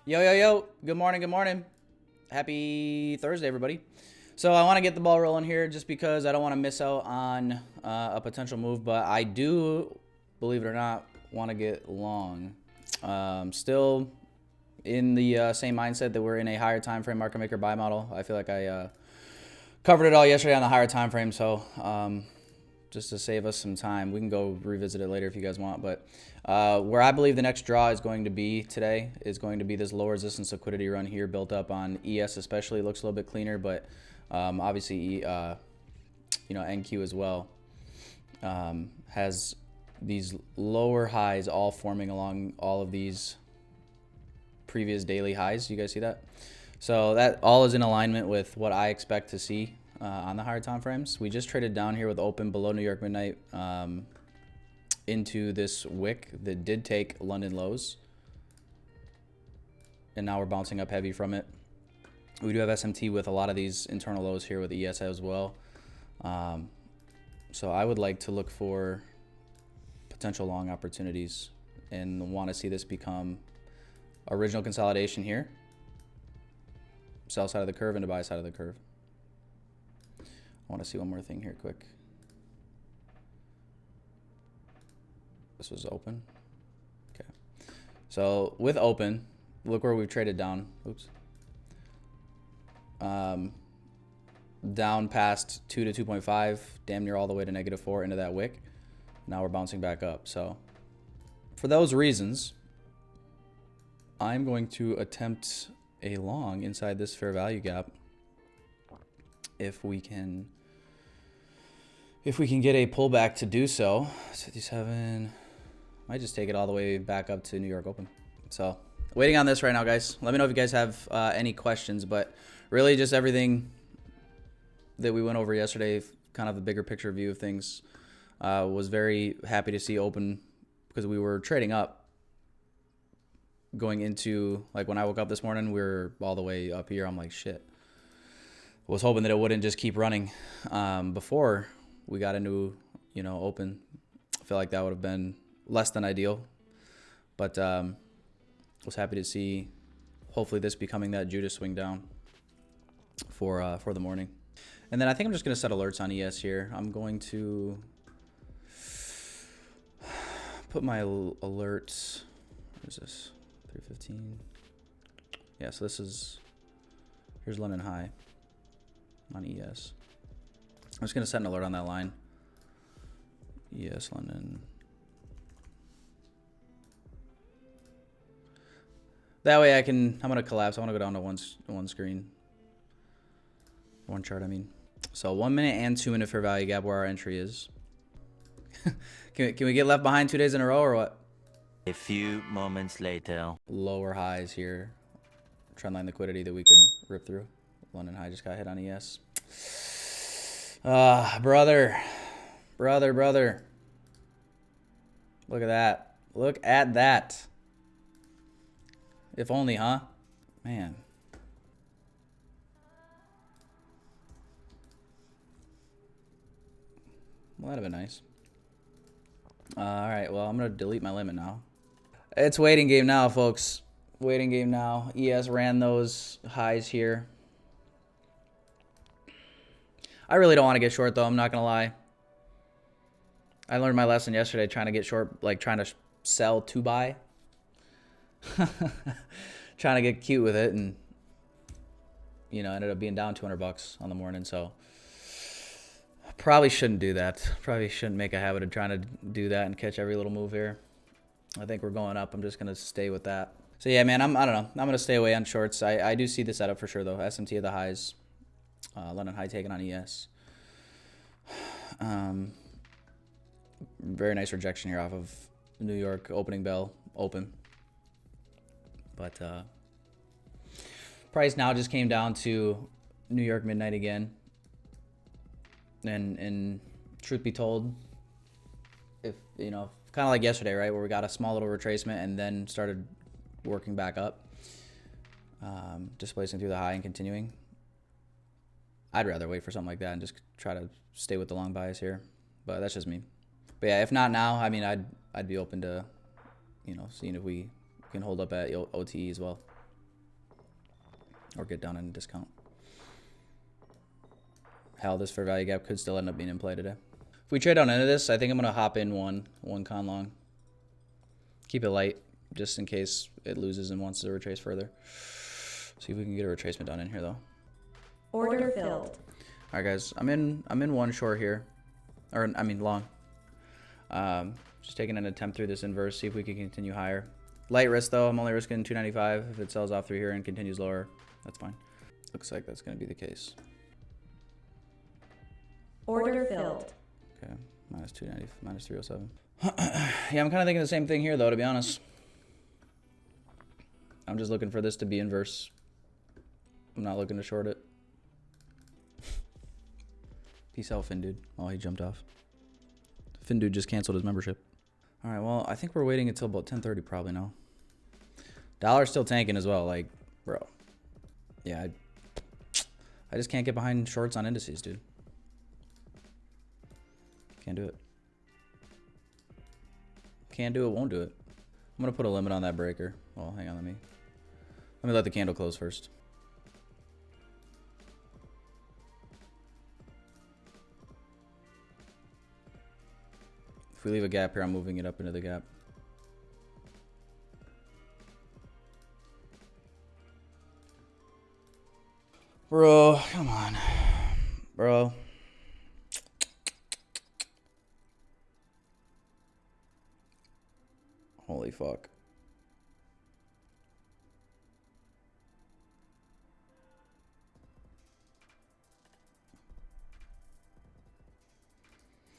Yo, yo, yo. Good morning, good morning. Happy Thursday, everybody. So I want to get the ball rolling here just because I don't want to miss out on a potential move, but I do, believe it or not, want to get long. Still in the same mindset that we're in a higher time frame market maker buy model. I feel like I covered it all yesterday on the higher time frame, so just to save us some time, we can go revisit it later if you guys want. But where I believe the next draw is going to be today is going to be this low resistance liquidity run here, built up on ES especially. It looks a little bit cleaner, but obviously NQ as well has these lower highs all forming along all of these previous daily highs. You guys see that? So that all is in alignment with what I expect to see on the higher time frames. We just traded down here with open below New York midnight into this wick that did take London lows, and now we're bouncing up heavy from it. We do have SMT with a lot of these internal lows here with ES as well. So I would like to look for potential long opportunities and want to see this become original consolidation here. Sell side of the curve into buy side of the curve. I want to see one more thing here quick. This was open. Okay. So with open, look where we've traded down. Oops. Down past 2 to 2.5, damn near all the way to -4 into that wick. Now we're bouncing back up. So for those reasons, I'm going to attempt a long inside this fair value gap if we can get a pullback to do so. 57, might just take it all the way back up to New York open. So waiting on this right now, guys. Let me know if you guys have any questions, but really just everything that we went over yesterday, kind of the bigger picture view of things. Was very happy to see open because we were trading up going into, like, when I woke up this morning, we were all the way up here. I'm like, shit. Was hoping that it wouldn't just keep running before we got into, open. I feel like that would have been less than ideal, but was happy to see hopefully this becoming that Judas swing down for the morning. And then I think I'm just going to set alerts on ES here. I'm going to put my alerts. What is this? 315. Yeah, so here's London high on ES. I'm just going to set an alert on that line. ES London. That way I'm going to collapse. I want to go down to one screen. One chart, I mean. So 1 minute and 2 minute fair value gap where our entry is. Can we get left behind 2 days in a row or what? A few moments later. Lower highs here. Trendline liquidity that we could rip through. London high just got hit on ES. Brother. Look at that. Look at that. If only, huh? Man. Well, that'd have been nice. All right, well, I'm going to delete my limit now. It's waiting game now, folks. Waiting game now. ES ran those highs here. I really don't want to get short, though. I'm not going to lie. I learned my lesson yesterday trying to get short, like trying to sell to buy. Trying to get cute with it, and, ended up being down 200 bucks on the morning, so probably shouldn't do that. Probably shouldn't make a habit of trying to do that and catch every little move here. I think we're going up. I'm just going to stay with that. So, yeah, man, I don't know. I'm going to stay away on shorts. I do see the setup for sure, though. SMT at the highs. London high taken on ES. Very nice rejection here off of New York opening bell. Open. But price now just came down to New York midnight again. And truth be told, if kind of like yesterday, right, where we got a small little retracement and then started working back up, displacing through the high and continuing, I'd rather wait for something like that and just try to stay with the long bias here. But that's just me. But yeah, if not now, I mean, I'd be open to seeing if we can hold up at OTE as well. or get down in a discount. Hell, this fair value gap could still end up being in play today. If we trade on into this, I think I'm going to hop in one con long. Keep it light, just in case it loses and wants to retrace further. See if we can get a retracement done in here, though. Order filled. All right, guys. I'm in one short here, or I mean long. Just taking an attempt through this inverse. See if we can continue higher. Light risk though. I'm only risking 295. If it sells off through here and continues lower, that's fine. Looks like that's going to be the case. Order filled. Okay, minus 290, minus 307. Yeah, I'm kind of thinking the same thing here, though, to be honest. I'm just looking for this to be inverse. I'm not looking to short it. Peace out, Fin Dude. Oh, he jumped off. Fin Dude just canceled his membership. All right, well, I think we're waiting until about 10:30 probably now. Dollar's still tanking as well, like, bro. Yeah, I just can't get behind shorts on indices, dude. Can't do it. Can't do it, won't do it. I'm gonna put a limit on that breaker. Oh, hang on, let me let the candle close first. If we leave a gap here, I'm moving it up into the gap. Bro, come on. Bro. Holy fuck.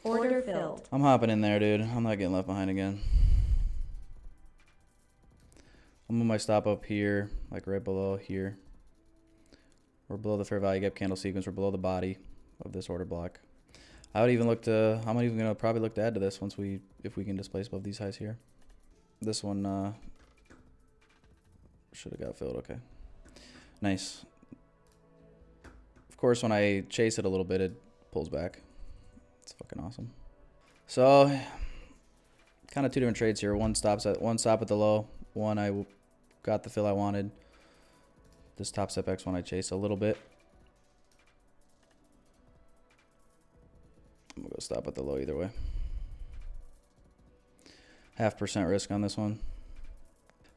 Order filled. I'm hopping in there, dude. I'm not getting left behind again. I'm gonna my stop up here, like right below here. We're below the fair value gap candle sequence. We're below the body of this order block. I would even look to, I'm even gonna probably look to add to this once if we can displace above these highs here. This one should have got filled. Okay, nice. Of course, when I chase it a little bit, it pulls back. It's fucking awesome. So, kind of two different trades here. One stop at the low. One I got the fill I wanted. This top step X one I chase a little bit. I'm gonna go stop at the low either way. 0.5% risk on this one.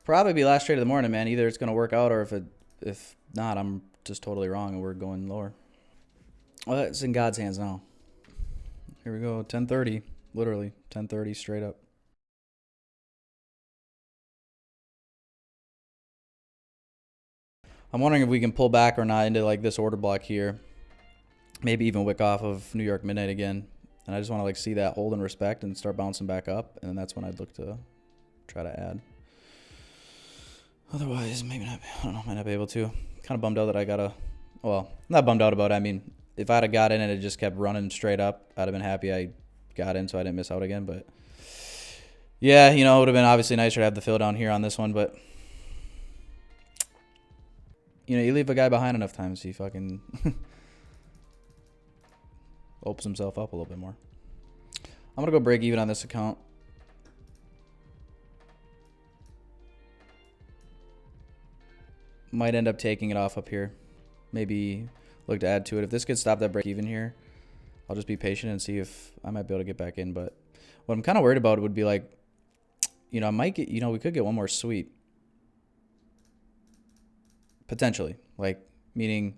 Probably be last trade of the morning, man. Either it's gonna work out, or if not, I'm just totally wrong and we're going lower. Well, it's in God's hands now. Here we go, 10:30, literally 10:30 straight up. I'm wondering if we can pull back or not into like this order block here. Maybe even wick off of New York midnight again. And I just want to like see that hold and respect and start bouncing back up. And then that's when I'd look to try to add. Otherwise, maybe not. I don't know. Might not be able to. Kind of bummed out that I got well, not bummed out about it. I mean, if I'd have got in and it just kept running straight up, I'd have been happy I got in so I didn't miss out again. But yeah, you know, it would have been obviously nicer to have the fill down here on this one. But you know, you leave a guy behind enough times, he fucking opens himself up a little bit more. I'm going to go break even on this account. Might end up taking it off up here. Maybe look to add to it. If this gets stopped at break even here, I'll just be patient and see if I might be able to get back in. But what I'm kind of worried about would be like, you know, I might get, you know, we could get one more sweep. Potentially. Like, meaning,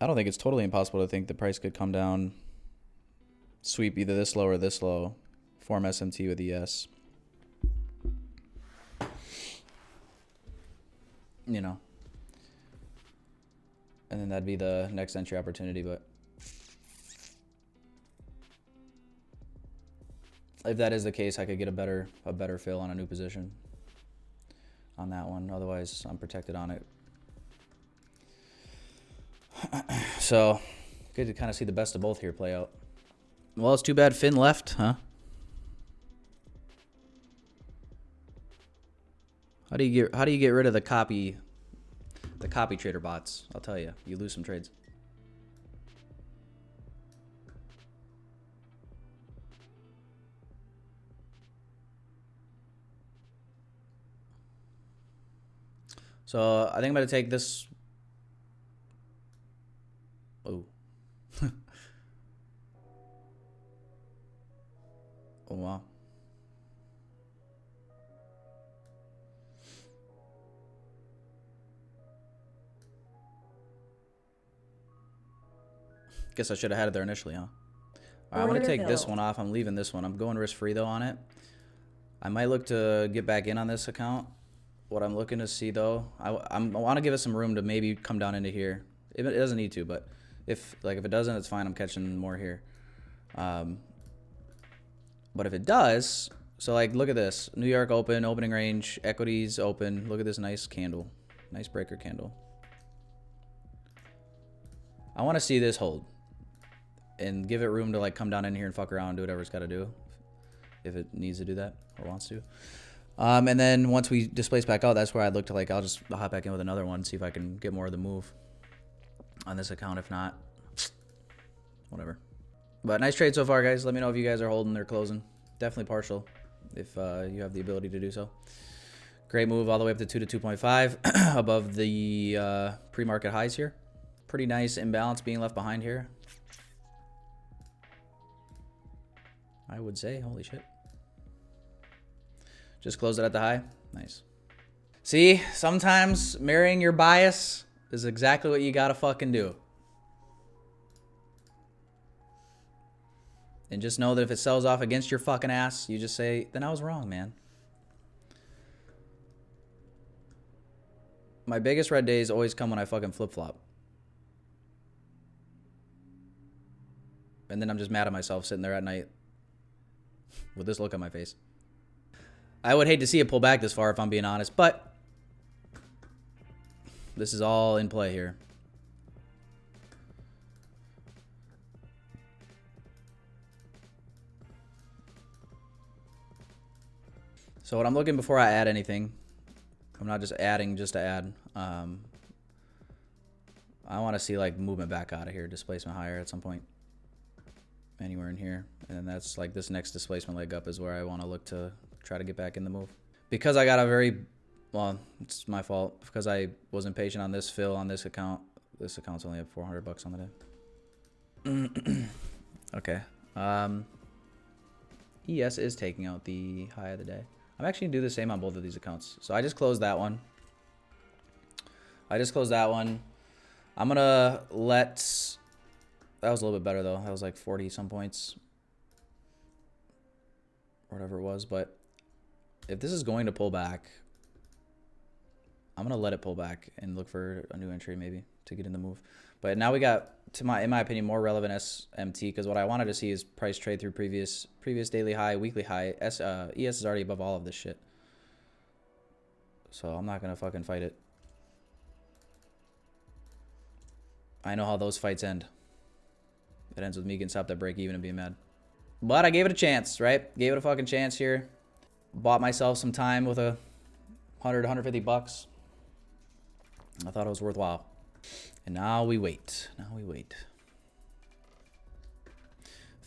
I don't think it's totally impossible to think the price could come down, sweep either this low or this low, form SMT with ES. You know. And then that'd be the next entry opportunity, but if that is the case, I could get a better fill on a new position on that one. Otherwise, I'm protected on it. So, good to kind of see the best of both here play out. Well, it's too bad Finn left, huh? How do you get rid of the copy trader bots? I'll tell you, you lose some trades. So I think I'm going to take this. Oh. Oh, wow. Guess I should have had it there initially, huh? All right, I'm going to take this one off. I'm leaving this one. I'm going risk-free, though, on it. I might look to get back in on this account. What I'm looking to see, though, I want to give it some room to maybe come down into here. It doesn't need to, but if it doesn't, it's fine. I'm catching more here. But if it does, so like look at this. New York open, opening range, equities open. Look at this nice candle. Nice breaker candle. I want to see this hold. And give it room to like come down in here and fuck around and do whatever it's got to do. If it needs to do that or wants to. And then once we displace back out, that's where I'd look to like, I'll hop back in with another one, see if I can get more of the move on this account. If not, whatever. But nice trade so far, guys. Let me know if you guys are holding or closing. Definitely partial if you have the ability to do so. Great move all the way up to 2 to 2.5 above the pre-market highs here. Pretty nice imbalance being left behind here. I would say, holy shit. Just closed it at the high. Nice. See, sometimes marrying your bias is exactly what you gotta fucking do. And just know that if it sells off against your fucking ass, you just say, then I was wrong, man. My biggest red days always come when I fucking flip-flop. And then I'm just mad at myself sitting there at night with this look on my face. I would hate to see it pull back this far if I'm being honest, but this is all in play here. So what I'm looking before I add anything, I'm not just adding just to add. I want to see like movement back out of here, displacement higher at some point. Anywhere in here. And then that's like this next displacement leg up is where I want to look to try to get back in the move. Because I got a very, well, it's my fault. Because I was impatient on this fill on this account. This account's only at 400 bucks on the day. Okay. ES is taking out the high of the day. I'm actually going to do the same on both of these accounts. So I just closed that one. I'm going to let... That was a little bit better, though. That was like 40 some points. Whatever it was. But if this is going to pull back, I'm going to let it pull back and look for a new entry maybe to get in the move. But now we got, in my opinion, more relevant SMT, because what I wanted to see is price trade through previous daily high, weekly high. ES is already above all of this shit. So I'm not going to fucking fight it. I know how those fights end. It ends with me getting stopped at break even and being mad. But I gave it a chance, right? Gave it a fucking chance here. Bought myself some time with a 100, 150 bucks. I thought it was worthwhile. And now we wait.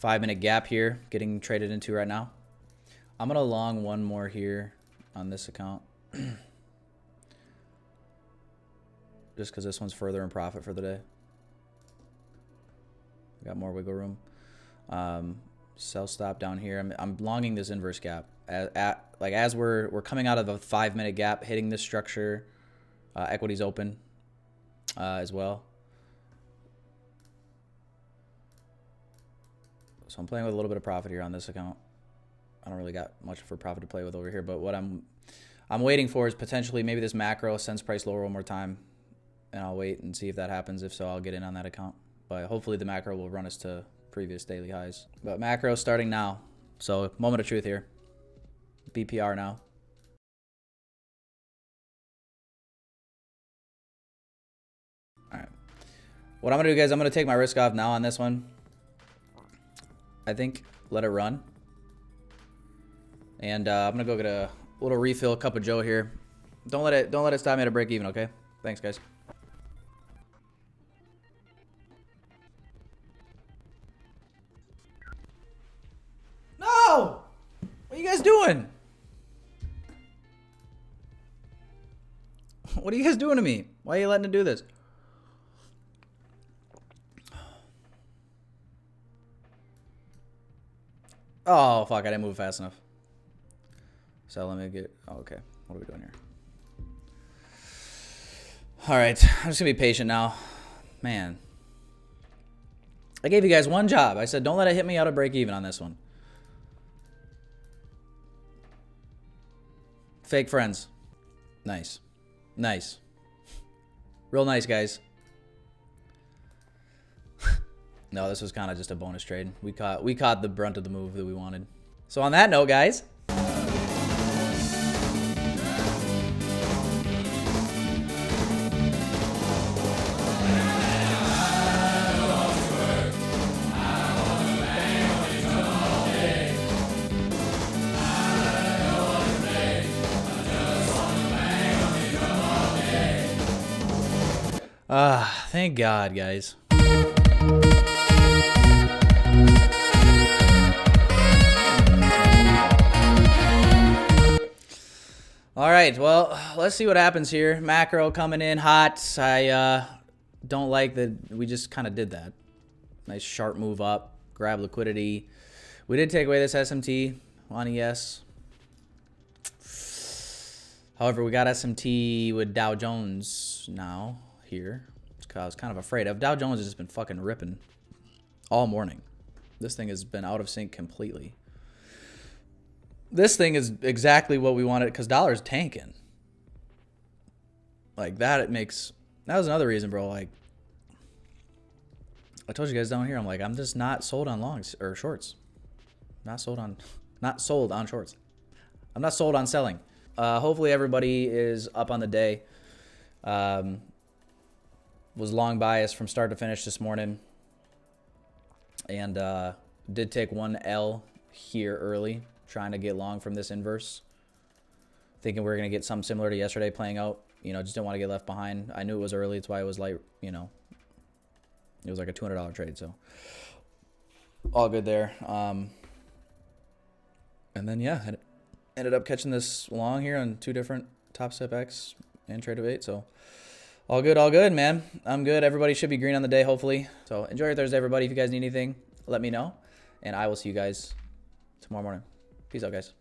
5-minute gap here, getting traded into right now. I'm going to long one more here on this account. Just because this one's further in profit for the day. Got more wiggle room. Sell stop down here. I'm longing this inverse gap. As we're coming out of a 5-minute gap, hitting this structure, equities open as well. So I'm playing with a little bit of profit here on this account. I don't really got much for profit to play with over here, but what I'm waiting for is potentially maybe this macro sends price lower one more time, and I'll wait and see if that happens. If so, I'll get in on that account. But hopefully the macro will run us to previous daily highs. But macro starting now. So moment of truth here. BPR now. All right. What I'm going to do, guys, I'm going to take my risk off now on this one. I think let it run. And I'm going to go get a little refill cup of Joe here. Don't let it stop me at a break even, okay? Thanks, guys. No! What are you guys doing? What are you guys doing to me? Why are you letting it do this? Oh, fuck. I didn't move fast enough. So let me get... Oh, okay. What are we doing here? All right. I'm just going to be patient now. Man. I gave you guys one job. I said, don't let it hit me out of break even on this one. Fake friends. Nice. Nice. Real nice, guys. No, this was kind of just a bonus trade. We caught the brunt of the move that we wanted. So on that note, guys. Thank God, guys. All right, well, let's see what happens here. Macro coming in hot. I don't like that we just kind of did that. Nice sharp move up, grab liquidity. We did take away this SMT on ES. However, we got SMT with Dow Jones now here. I was kind of afraid of. Dow Jones has just been fucking ripping all morning. This thing has been out of sync completely. This thing is exactly what we wanted because dollar's tanking. Like that, it makes... That was another reason, bro. Like, I told you guys down here, I'm like, I'm just not sold on longs or shorts. Not sold on shorts. I'm not sold on selling. Hopefully everybody is up on the day. Was long biased from start to finish this morning. And did take one L here early. Trying to get long from this inverse. Thinking we were going to get something similar to yesterday playing out. You know, just didn't want to get left behind. I knew it was early. That's why it was like, you know. It was like a $200 trade. So, all good there. And then, yeah. Ended up catching this long here on 2 different Top Step X and Tradovate. So, all good, man. I'm good. Everybody should be green on the day, hopefully. So, enjoy your Thursday, everybody. If you guys need anything, let me know. And I will see you guys tomorrow morning. Peace out, guys.